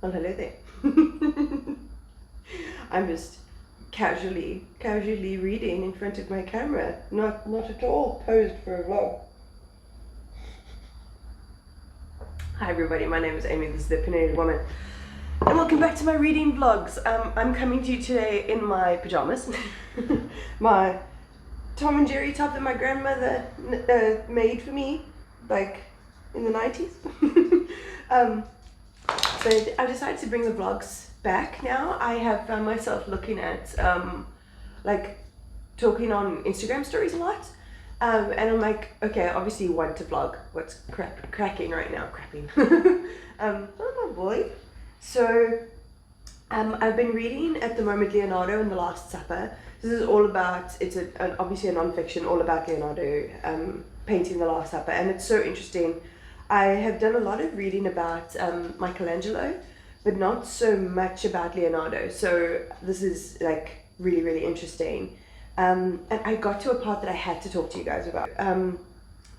Well, hello there. I'm just casually reading in front of my camera. Not at all posed for a vlog. Hi everybody, my name is Amy, this is the Opinionated Woman. And welcome back to my reading vlogs. I'm coming to you today in my pajamas. My Tom and Jerry top that my grandmother made for me, like in the 90s. But I decided to bring the vlogs back now. I have found myself looking at, like, talking on Instagram stories a lot. And I'm like, okay, I obviously want to vlog what's cracking right now. Oh boy. So, I've been reading at the moment Leonardo and the Last Supper. This is all about, it's obviously a non-fiction, all about Leonardo painting the Last Supper, and it's so interesting. I have done a lot of reading about Michelangelo, but not so much about Leonardo. So this is like really interesting. And I got to a part that I had to talk to you guys about.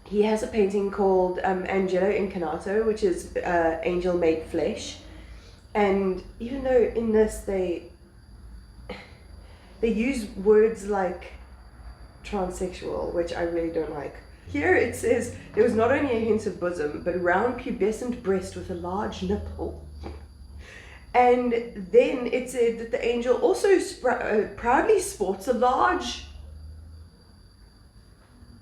He has a painting called Angelo Incarnato, which is angel made flesh. And even though in this they use words like transsexual, which I really don't like. Here it says, there was not only a hint of bosom, but round pubescent breast with a large nipple. And then it said that the angel also proudly sports a large...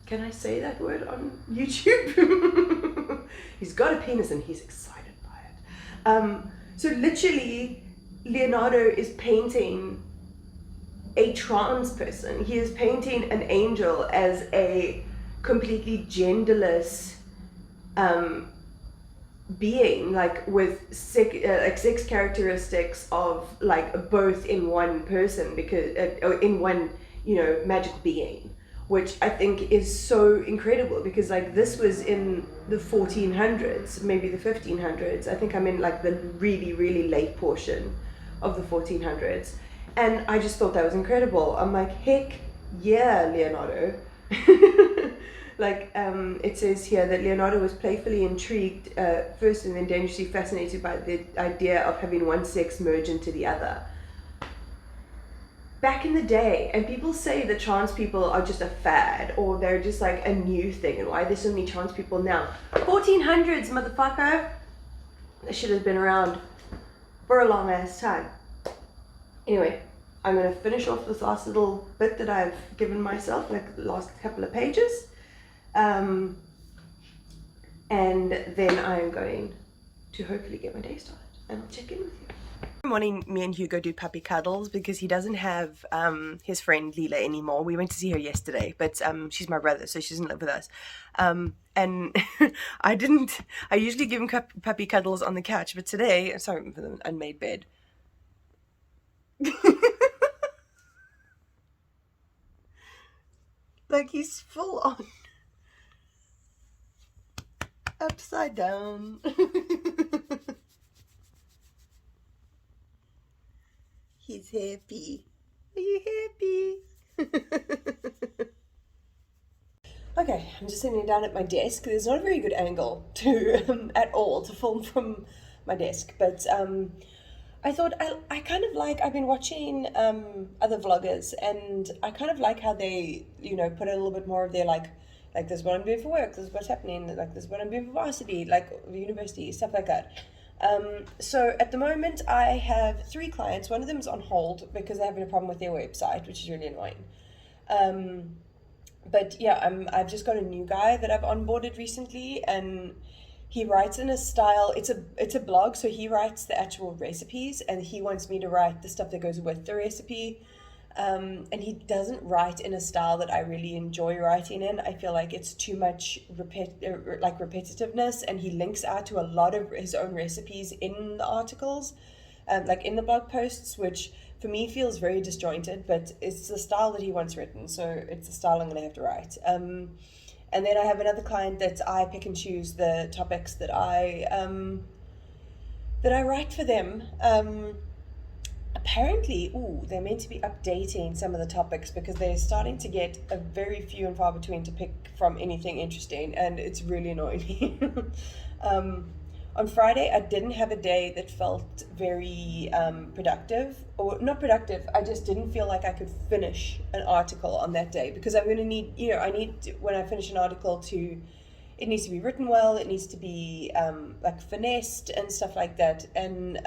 Can I say that word on YouTube? He's got a penis and he's excited by it. So literally, Leonardo is painting a trans person. He is painting an angel as a completely genderless being, like with sex characteristics of like both in one person, because in one, you know, magical being, which I think is so incredible, because like this was in the 1400s, maybe the 1500s. I think I'm in like the really late portion of the 1400s, and I just thought that was incredible. I'm like, heck yeah, Leonardo. Like, it says here that Leonardo was playfully intrigued first and then dangerously fascinated by the idea of having one sex merge into the other. Back in the day, and people say that trans people are just a fad, or they're just like a new thing, and why there's so many trans people now. 1400s, motherfucker! This shit has been around for a long ass time. Anyway, I'm gonna finish off this last little bit that I've given myself, like the last couple of pages. And then I'm going to hopefully get my day started, and I'll check in with you. Every morning, me and Hugo do puppy cuddles because he doesn't have his friend Lila anymore. We went to see her yesterday, but she's my brother, so she doesn't live with us. And I usually give him puppy cuddles on the couch, but today, sorry for the unmade bed. Like, he's full on upside down. He's happy. Are you happy? Okay, I'm just sitting down at my desk. There's not a very good angle to at all to film from my desk, but I thought I kind of like, I've been watching other vloggers, and I kind of like how they, you know, put a little bit more of their like this is what I'm doing for work, this is what's happening, like this is what I'm doing for varsity, like university, stuff like that. So at the moment I have 3 clients. One of them is on hold because they're having a problem with their website, which is really annoying. But yeah, I've just got a new guy that I've onboarded recently, and he writes in a style, it's a blog, so he writes the actual recipes, and he wants me to write the stuff that goes with the recipe. And he doesn't write in a style that I really enjoy writing in. I feel like it's too much repetitiveness, and he links out to a lot of his own recipes in the articles, like in the blog posts, which for me feels very disjointed, but it's the style that he wants written, so it's the style I'm going to have to write. And then I have another client that I pick and choose the topics that I write for them. Apparently, they're meant to be updating some of the topics because they're starting to get a very few and far between to pick from anything interesting, and it's really annoying me. on Friday, I didn't have a day that felt very productive, or not productive. I just didn't feel like I could finish an article on that day because I'm going to need, I need to, when I finish an article to, it needs to be written well, it needs to be like finessed and stuff like that. And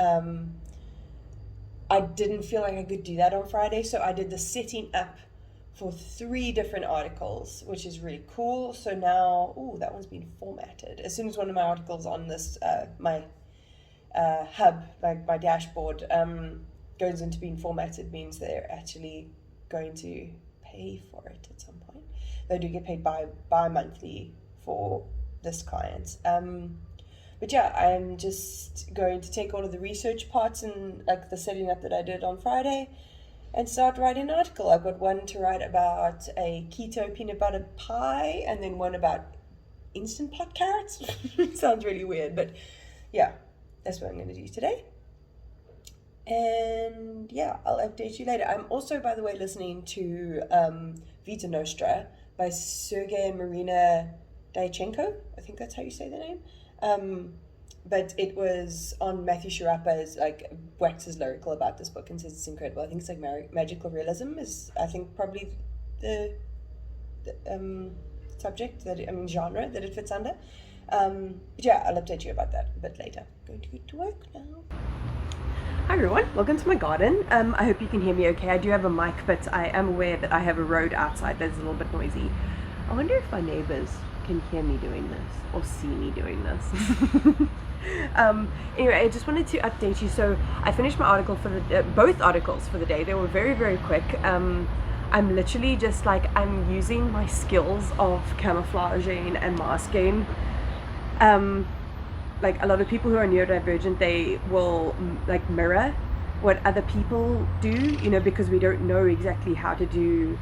I didn't feel like I could do that on Friday, so I did the setting up for 3 different articles, which is really cool. So now, that one's been formatted. As soon as one of my articles on this, my hub, like my dashboard, goes into being formatted, means they're actually going to pay for it at some point. They do get paid bi-monthly for this client. But yeah, I'm just going to take all of the research parts and like the setting up that I did on Friday and start writing an article. I've got one to write about a keto peanut butter pie and then one about instant pot carrots. Sounds really weird, but yeah, that's what I'm going to do today. And yeah, I'll update you later. I'm also, by the way, listening to Vita Nostra by Sergey Marina Dyachenko. I think that's how you say the name. But it was on Matthew Sharapa's, like, waxes lyrical about this book and says it's incredible. I think it's like magical realism is, I think, probably the subject genre that it fits under. But yeah, I'll update you about that a bit later. I'm going to get to work now. Hi everyone, welcome to my garden. I hope you can hear me okay. I do have a mic, but I am aware that I have a road outside that's a little bit noisy. I wonder if my neighbors can hear me doing this or see me doing this. Anyway, I just wanted to update you. So I finished my article for the both articles for the day. They were very, very quick. I'm literally just like, I'm using my skills of camouflaging and masking. Like a lot of people who are neurodivergent, they will like mirror what other people do, because we don't know exactly how to do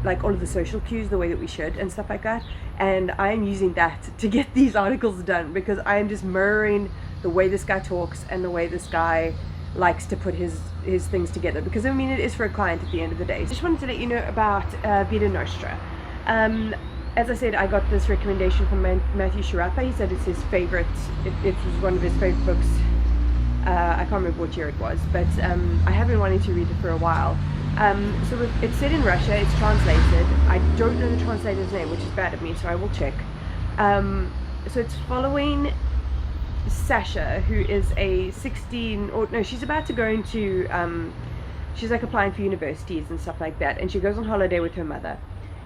like all of the social cues the way that we should and stuff like that. And I'm using that to get these articles done because I am just mirroring the way this guy talks and the way this guy likes to put his things together, because I mean it is for a client at the end of the day. So just wanted to let you know about Vita Nostra. As I said, I got this recommendation from Matthew Sharapa. He said it's his favorite, it was one of his favorite books. I can't remember what year it was, but I have been wanting to read it for a while. So it's set in Russia, it's translated. I don't know the translator's name, which is bad of me, so I will check. So it's following Sasha, who is a 16, or no, she's about to go into, she's like applying for universities and stuff like that, and she goes on holiday with her mother.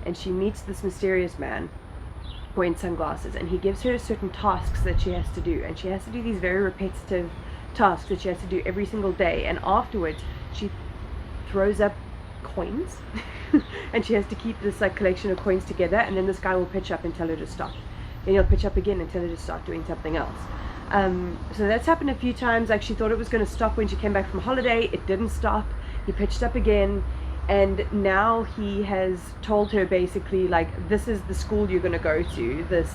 And she meets this mysterious man wearing sunglasses, and he gives her certain tasks that she has to do, and she has to do these very repetitive tasks that she has to do every single day, and afterwards she throws up coins and she has to keep this like collection of coins together, and then this guy will pitch up and tell her to stop, then he'll pitch up again and tell her to start doing something else. So that's happened a few times. Like, she thought it was going to stop when she came back from holiday, it didn't stop, he pitched up again. And now he has told her basically, like, this is the school you're going to go to, this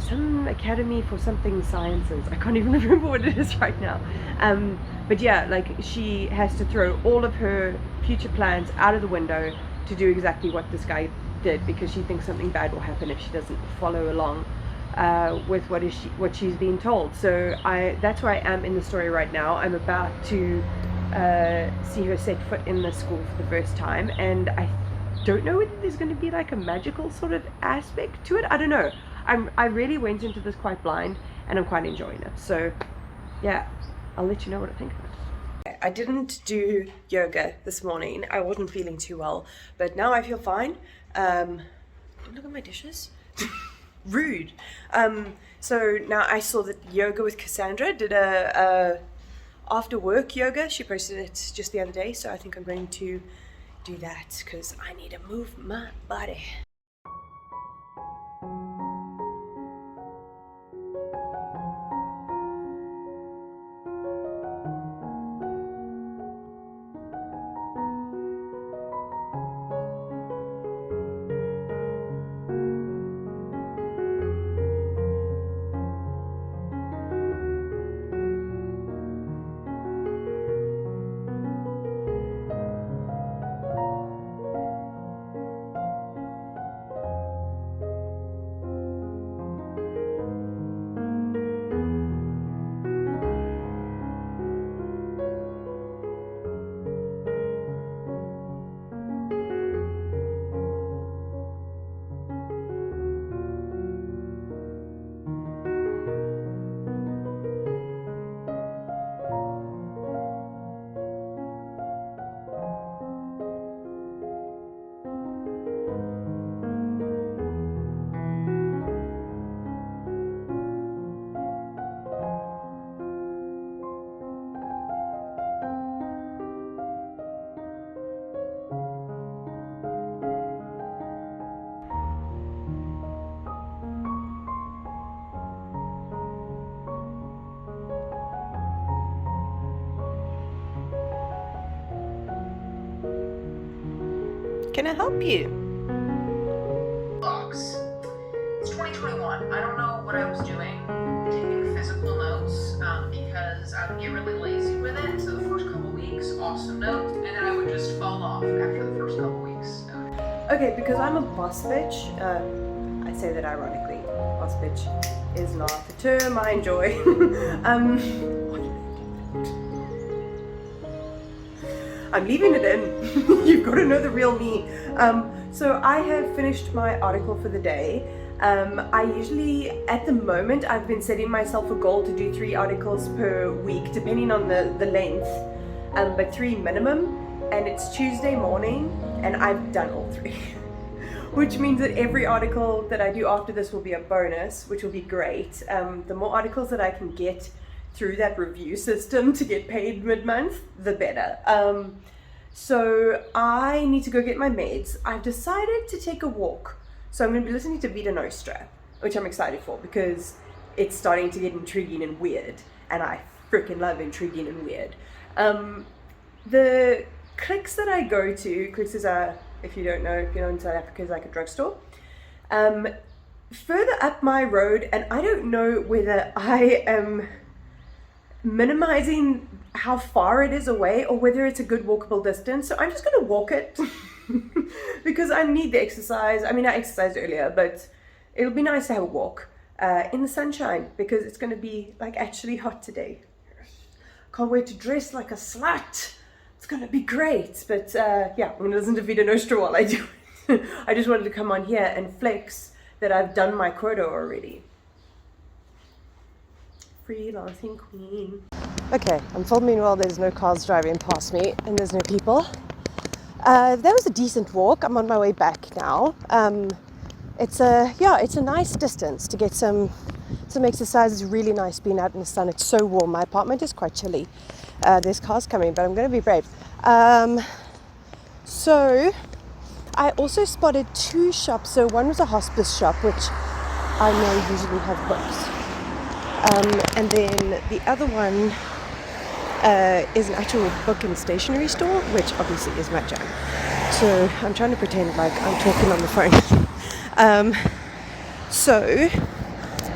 some academy for something sciences. I can't even remember what it is right now. But yeah, like, she has to throw all of her future plans out of the window to do exactly what this guy did, because she thinks something bad will happen if she doesn't follow along with what she's being told. So that's where I am in the story right now. I'm about to see her set foot in the school for the first time, and I don't know whether there's going to be like a magical sort of aspect to it. I don't know. I really went into this quite blind, and I'm quite enjoying it. So yeah, I'll let you know what I think of it. I didn't do yoga this morning. I wasn't feeling too well, but now I feel fine. Don't look at my dishes. Rude. So now I saw that Yoga with Cassandra did a after work yoga. She posted it just the other day, so I think I'm going to do that because I need to move my body. can I help you? Box. It's 2021. I don't know what I was doing, taking physical notes, because I would get really lazy with it. So the first couple weeks, awesome notes, and then I would just fall off after the first couple weeks. Okay, because I'm a boss bitch, I say that ironically. Boss bitch is not the term I enjoy. I'm leaving it in. You've got to know the real me. So I have finished my article for the day. I usually, at the moment, I've been setting myself a goal to do 3 articles per week, depending on the length, but 3 minimum. And it's Tuesday morning, and I've done all 3. Which means that every article that I do after this will be a bonus, which will be great. The more articles that I can get through that review system to get paid mid-month, the better. So I need to go get my meds. I've decided to take a walk. So I'm going to be listening to Vida Nostra, which I'm excited for because it's starting to get intriguing and weird. And I freaking love intriguing and weird. The Clicks that I go to, Clicks is if you don't know, if you're in South Africa, is like a drugstore. Further up my road, and I don't know whether I am minimizing how far it is away or whether it's a good walkable distance. So I'm just going to walk it because I need the exercise. I mean, I exercised earlier, but it'll be nice to have a walk in the sunshine because it's going to be like actually hot today. Can't wait to dress like a slut. It's going to be great. But yeah, I'm going to listen to Vida Nostra while I do it. I just wanted to come on here and flex that I've done my quota already. Freelancing queen. Okay, I'm filming while there's no cars driving past me and there's no people. That was a decent walk. I'm on my way back now. It's a nice distance to get some exercise. It's really nice being out in the sun. It's so warm. My apartment is quite chilly. There's cars coming, but I'm going to be brave. So I also spotted 2 shops. So one was a hospice shop, which I know usually have books. And then the other one is an actual book and stationery store, which obviously is my jam. So I'm trying to pretend like I'm talking on the phone. So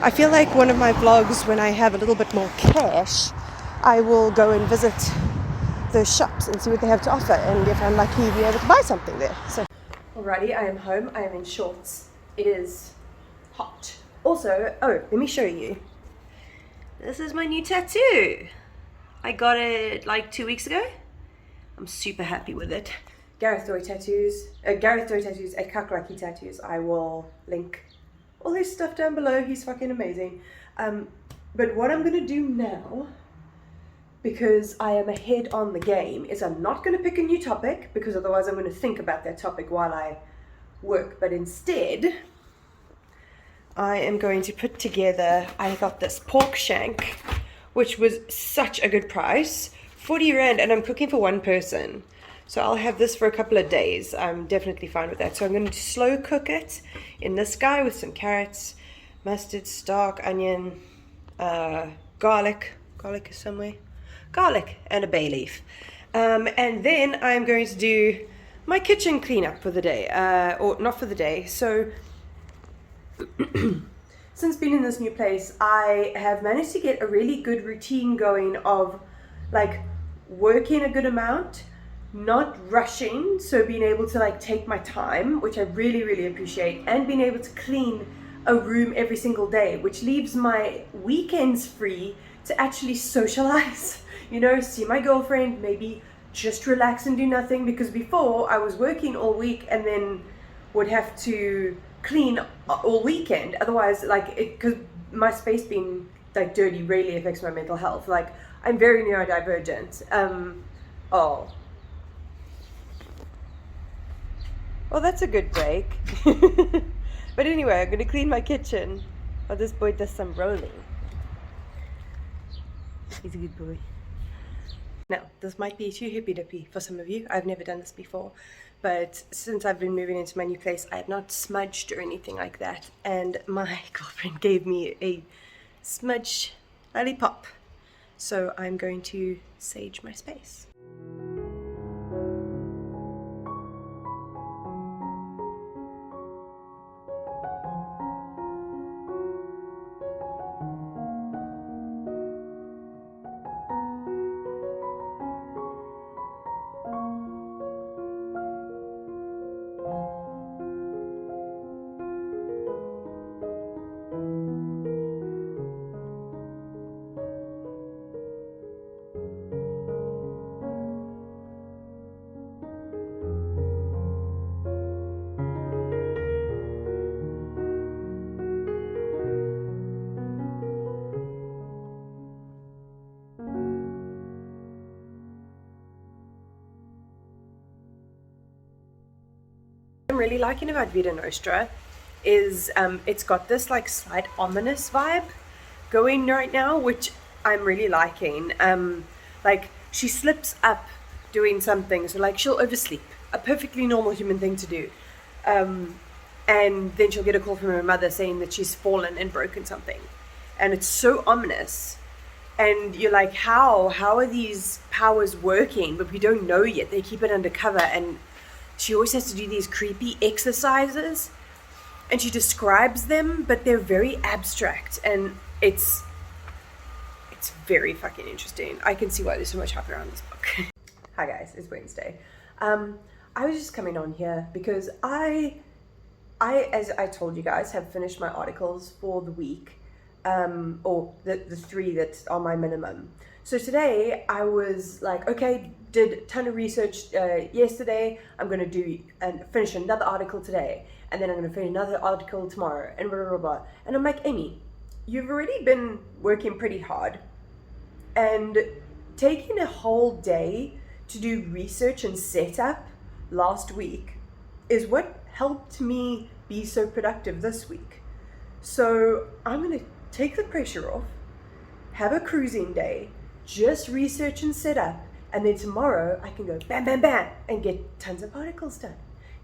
I feel like one of my vlogs, when I have a little bit more cash, I will go and visit those shops and see what they have to offer, and if I'm lucky, be able to buy something there. So alrighty, I am home. I am in shorts. It is hot. Also, let me show you. This is my new tattoo. I got it like 2 weeks ago. I'm super happy with it. Gareth Dory Tattoos at Kakaraki Tattoos. I will link all his stuff down below. He's fucking amazing. But what I'm gonna do now, because I am ahead on the game, is I'm not gonna pick a new topic because otherwise I'm gonna think about that topic while I work. But instead, I am going to put together, I got this pork shank, which was such a good price, 40 Rand, and I'm cooking for 1 person. So I'll have this for a couple of days. I'm definitely fine with that. So I'm going to slow cook it in this guy with some carrots, mustard, stark, onion, garlic is somewhere, garlic and a bay leaf. And then I'm going to do my kitchen cleanup for the day, or not for the day. So since being in this new place, I have managed to get a really good routine going of like working a good amount, not rushing, so being able to like take my time, which I really, really appreciate, and being able to clean a room every single day, which leaves my weekends free to actually socialize, you know, see my girlfriend, maybe just relax and do nothing, because before I was working all week and then would have to clean all weekend. Otherwise, like, because my space being like dirty really affects my mental health. Like, I'm very neurodivergent. Well, that's a good break. But anyway, I'm gonna clean my kitchen while this boy does some rolling. He's a good boy. Now, this might be too hippy-dippy for some of you. I've never done this before. But since I've been moving into my new place, I have not smudged or anything like that. And my girlfriend gave me a smudge lollipop. So I'm going to sage my space. I'm really liking about Vita Nostra is it's got this like slight ominous vibe going right now, which I'm really liking. Like she slips up doing something, so like she'll oversleep, a perfectly normal human thing to do. And then she'll get a call from her mother saying that she's fallen and broken something. And it's so ominous. And you're like, how are these powers working? But we don't know yet. They keep it undercover. And she always has to do these creepy exercises. And she describes them, but they're very abstract. And it's very fucking interesting. I can see why there's so much hype around this book. Hi guys, it's Wednesday. I was just coming on here because I, as I told you guys, have finished my articles for the week. Or the 3 that are my minimum. So today I was like, okay, did a ton of research yesterday. I'm going to do and finish another article today. And then I'm going to finish another article tomorrow and blah, blah, blah. And I'm like, Amy, you've already been working pretty hard. And taking a whole day to do research and setup last week is what helped me be so productive this week. So I'm going to take the pressure off, have a cruising day, just research and set up, and then tomorrow I can go bam, bam, bam, and get tons of articles done.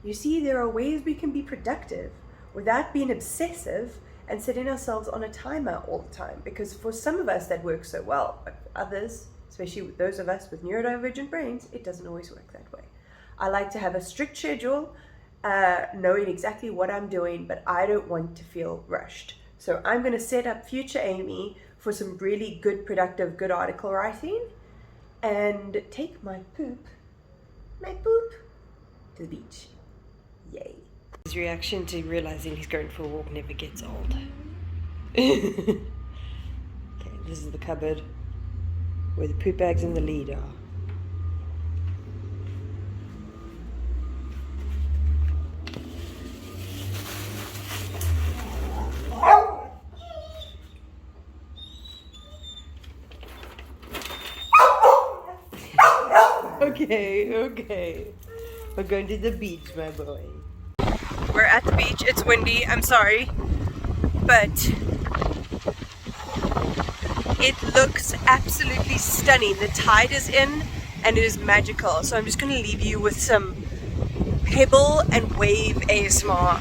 You see, there are ways we can be productive without being obsessive and setting ourselves on a timer all the time. Because for some of us that works so well, but for others, especially with those of us with neurodivergent brains, it doesn't always work that way. I like to have a strict schedule, knowing exactly what I'm doing, but I don't want to feel rushed. So I'm going to set up future Amy for some really good, productive, good article writing and take my poop to the beach. Yay. His reaction to realizing he's going for a walk never gets old. Okay, this is the cupboard where the poop bags and the lead are. Okay. We're going to the beach, my boy. We're at the beach. It's windy. I'm sorry. But it looks absolutely stunning. The tide is in and it is magical. So I'm just going to leave you with some pebble and wave ASMR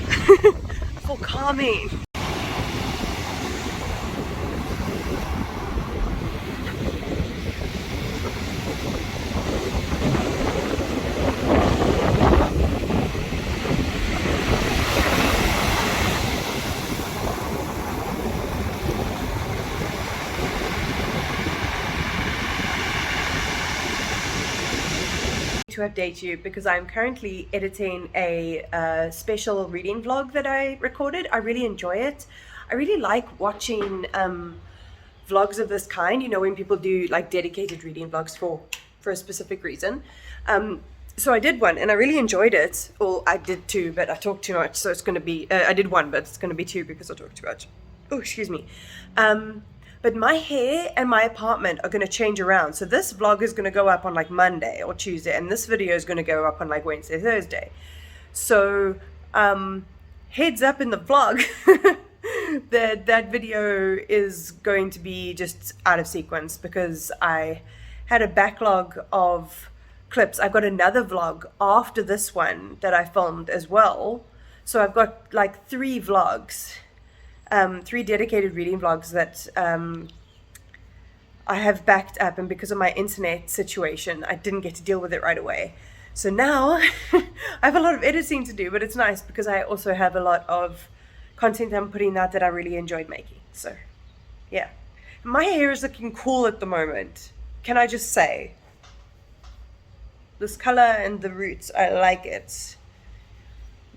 for calming. To update you because I'm currently editing a special reading vlog that I recorded. I really enjoy it. I really like watching vlogs of this kind, you know, when people do like dedicated reading vlogs for a specific reason. So I did one and I really enjoyed it. Well, I did 2, but I talked too much, so it's going to be I did 1, but it's going to be 2 because I talked too much. Oh, excuse me. But my hair and my apartment are going to change around. So this vlog is going to go up on like Monday or Tuesday. And this video is going to go up on like Wednesday, Thursday. So heads up in the vlog that video is going to be just out of sequence because I had a backlog of clips. I've got another vlog after this one that I filmed as well. So I've got like 3 vlogs. 3 dedicated reading vlogs that I have backed up, and because of my internet situation I didn't get to deal with it right away. So now I have a lot of editing to do, but it's nice because I also have a lot of content I'm putting out that I really enjoyed making. So yeah, my hair is looking cool at the moment. Can I just say, this color and the roots, I like it.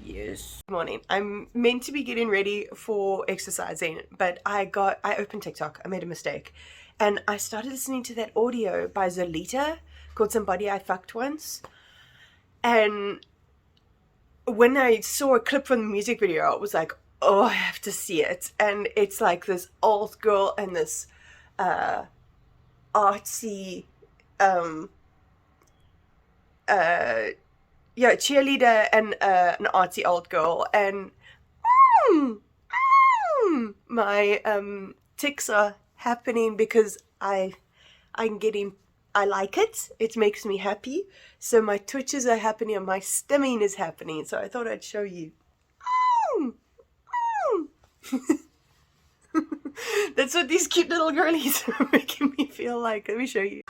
Yes. Good morning. I'm meant to be getting ready for exercising, but I opened TikTok. I made a mistake. And I started listening to that audio by Zolita called Somebody I Fucked Once. And when I saw a clip from the music video, I was like, oh, I have to see it. And it's like this old girl and this artsy yeah, cheerleader and an artsy old girl, and mm, my tics are happening because I'm getting, I like it. It makes me happy. So my twitches are happening and my stimming is happening. So I thought I'd show you. That's what these cute little girlies are making me feel like. Let me show you.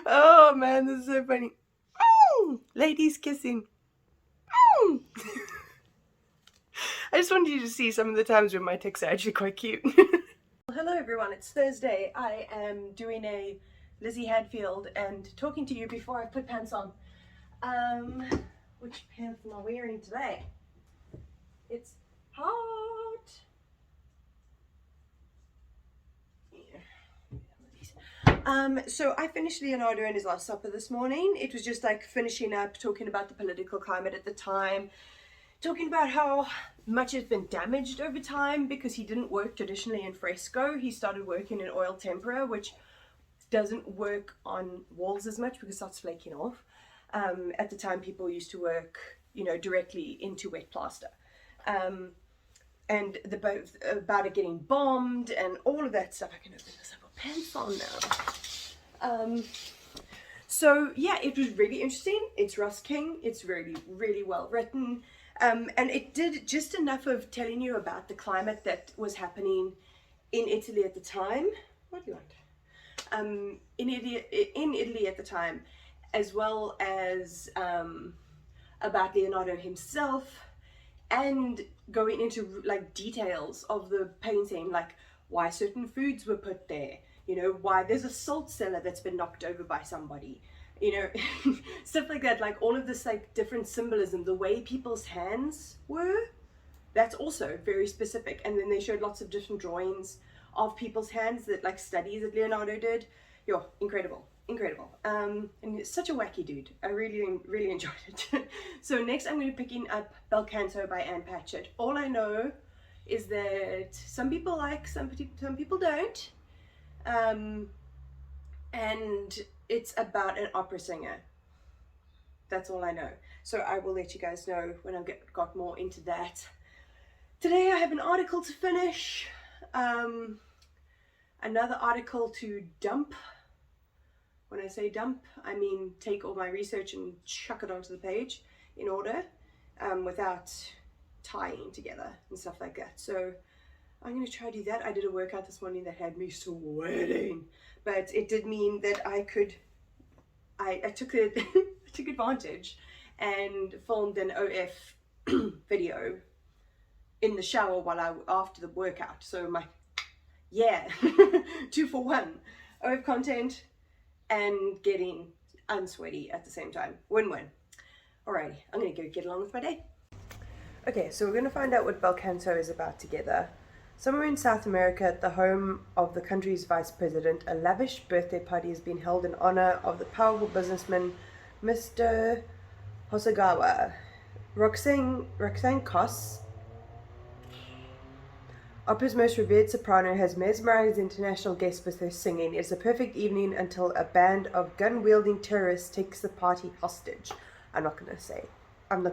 Oh man, this is so funny. Ladies kissing. I just wanted you to see some of the times when my tics are actually quite cute. Hello everyone, it's Thursday. I am doing a Lizzie Hadfield and talking to you before I put pants on. Which pants am I wearing today? It's hot. So I finished Leonardo and his Last Supper this morning. It was just like finishing up, talking about the political climate at the time, talking about how much has been damaged over time because he didn't work traditionally in fresco. He started working in oil tempera, which doesn't work on walls as much because it starts flaking off. At the time, people used to work, you know, directly into wet plaster. And about it getting bombed and all of that stuff. I can open this. I've got pants on now. So yeah, it was really interesting. It's Russ King. It's really, really well written. And it did just enough of telling you about the climate that was happening in Italy at the time. What do you want? In Italy at the time, as well as about Leonardo himself, and going into like details of the painting, like why certain foods were put there, you know, why there's a salt cellar that's been knocked over by somebody, you know, stuff like that, like all of this like different symbolism, the way people's hands were, that's also very specific. And then they showed lots of different drawings of people's hands, that like studies that Leonardo did. Yo, incredible. And he's such a wacky dude. I really enjoyed it. So next I'm going to be picking up Bel Canto by Anne Patchett. All I know is that some people like, some people don't. And it's about an opera singer. That's all I know. So I will let you guys know when I got more into that. Today I have an article to finish. Another article to dump. When I say dump, I mean take all my research and chuck it onto the page in order, without tying together and stuff like that. So I'm going to try to do that. I did a workout this morning that had me sweating, but it did mean that I took it, I took advantage and filmed an OF video in the shower after the workout. So yeah, 2 for 1, OF content and getting unsweaty at the same time. Win-win. Alrighty, I'm gonna go get along with my day. Okay, so we're gonna find out what Bel Canto is about together. Somewhere in South America, at the home of the country's vice president, a lavish birthday party has been held in honor of the powerful businessman, Mr. Hosogawa. Roxanne Koss, opera's most revered soprano, has mesmerized international guests with her singing. It's a perfect evening until a band of gun-wielding terrorists takes the party hostage. I'm not going to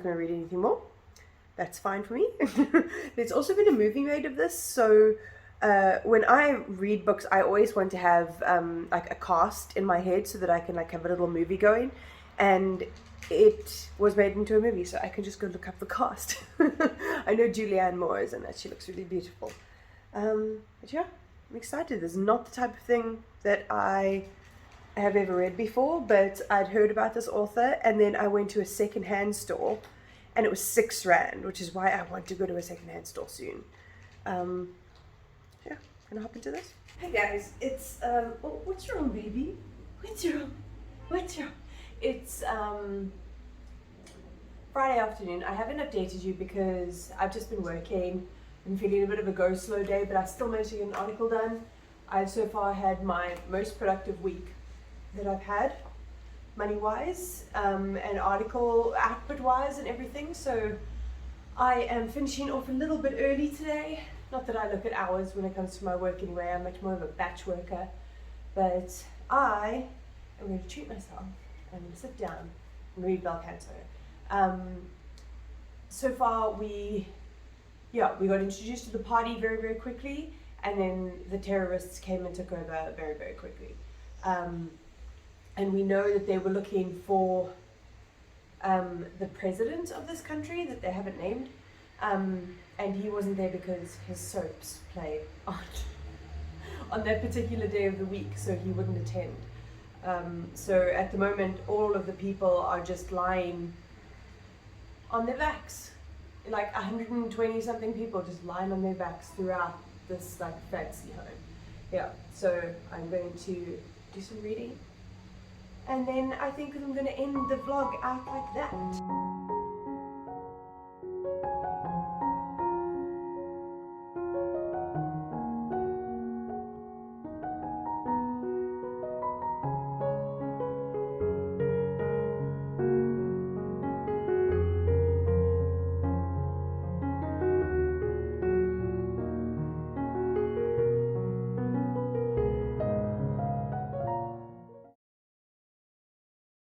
read anything more. That's fine for me. There's also been a movie made of this, so when I read books, I always want to have like a cast in my head so that I can like have a little movie going, and it was made into a movie, so I can just go look up the cast. I know Julianne Moore is in it. She looks really beautiful. But yeah, I'm excited. This is not the type of thing that I have ever read before, but I'd heard about this author, and then I went to a secondhand store, and it was 6 Rand, which is why I want to go to a secondhand store soon. Yeah, gonna hop into this. Hey guys, it's oh, what's wrong, baby? What's wrong? It's Friday afternoon. I haven't updated you because I've just been working. I'm feeling a bit of a go slow day, but I still managed to get an article done. I've so far had my most productive week that I've had, money-wise, and article output-wise and everything. So I am finishing off a little bit early today. Not that I look at hours when it comes to my work anyway. I'm much more of a batch worker. But I am going to treat myself. I'm going to sit down and read Bel Canto. So far we got introduced to the party very, very quickly, and then the terrorists came and took over very, very quickly. And we know that they were looking for the president of this country that they haven't named, and he wasn't there because his soaps play on that particular day of the week, so he wouldn't attend. So at the moment, all of the people are just lying on their backs. Like 120 something people just lying on their backs throughout this like fancy home. Yeah, so I'm going to do some reading, and then I think I'm going to end the vlog out like that.